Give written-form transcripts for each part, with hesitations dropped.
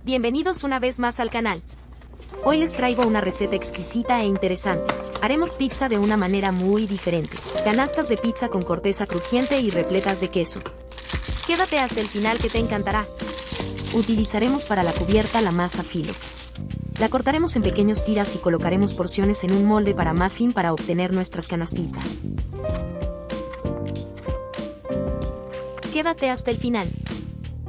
Bienvenidos una vez más al canal. Hoy les traigo una receta exquisita e interesante. Haremos pizza de una manera muy diferente. Canastas de pizza con corteza crujiente y repletas de queso. Quédate hasta el final que te encantará. Utilizaremos para la cubierta la masa filo. La cortaremos en pequeños tiras y colocaremos porciones en un molde para muffin para obtener nuestras canastitas. Quédate hasta el final.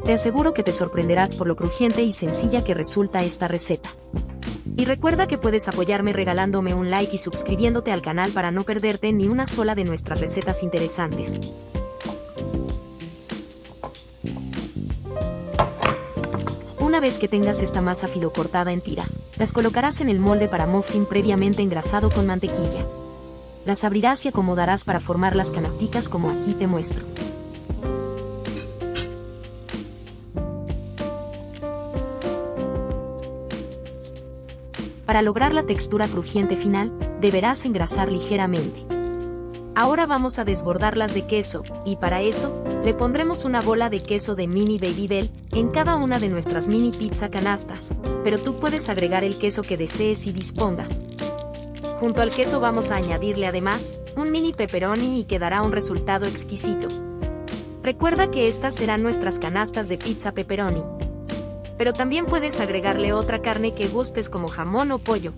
Te aseguro que te sorprenderás por lo crujiente y sencilla que resulta esta receta. Y recuerda que puedes apoyarme regalándome un like y suscribiéndote al canal para no perderte ni una sola de nuestras recetas interesantes. Una vez que tengas esta masa filo cortada en tiras, las colocarás en el molde para muffin previamente engrasado con mantequilla. Las abrirás y acomodarás para formar las canasticas como aquí te muestro. Para lograr la textura crujiente final, deberás engrasar ligeramente. Ahora vamos a desbordarlas de queso, y para eso, le pondremos una bola de queso de mini Babybel en cada una de nuestras mini pizza canastas, pero tú puedes agregar el queso que desees y dispongas. Junto al queso vamos a añadirle además un mini pepperoni y quedará un resultado exquisito. Recuerda que estas serán nuestras canastas de pizza pepperoni. Pero también puedes agregarle otra carne que gustes como jamón o pollo.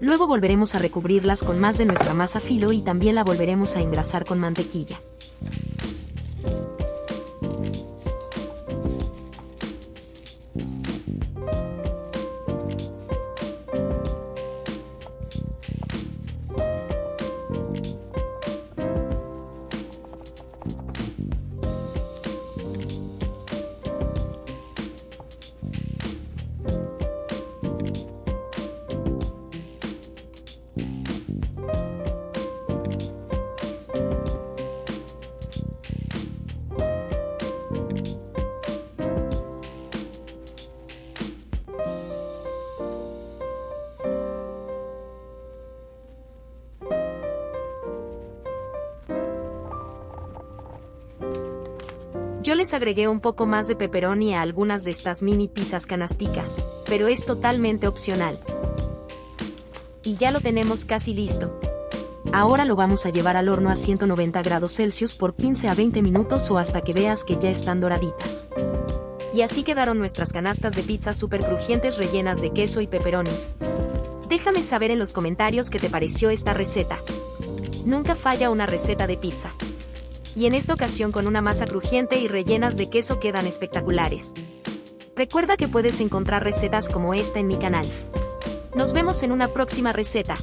Luego volveremos a recubrirlas con más de nuestra masa filo y también la volveremos a engrasar con mantequilla. Yo les agregué un poco más de pepperoni a algunas de estas mini pizzas canasticas, pero es totalmente opcional. Y ya lo tenemos casi listo. Ahora lo vamos a llevar al horno a 190 grados Celsius por 15 a 20 minutos o hasta que veas que ya están doraditas. Y así quedaron nuestras canastas de pizza súper crujientes rellenas de queso y pepperoni. Déjame saber en los comentarios qué te pareció esta receta. Nunca falla una receta de pizza. Y en esta ocasión con una masa crujiente y rellenas de queso quedan espectaculares. Recuerda que puedes encontrar recetas como esta en mi canal. Nos vemos en una próxima receta.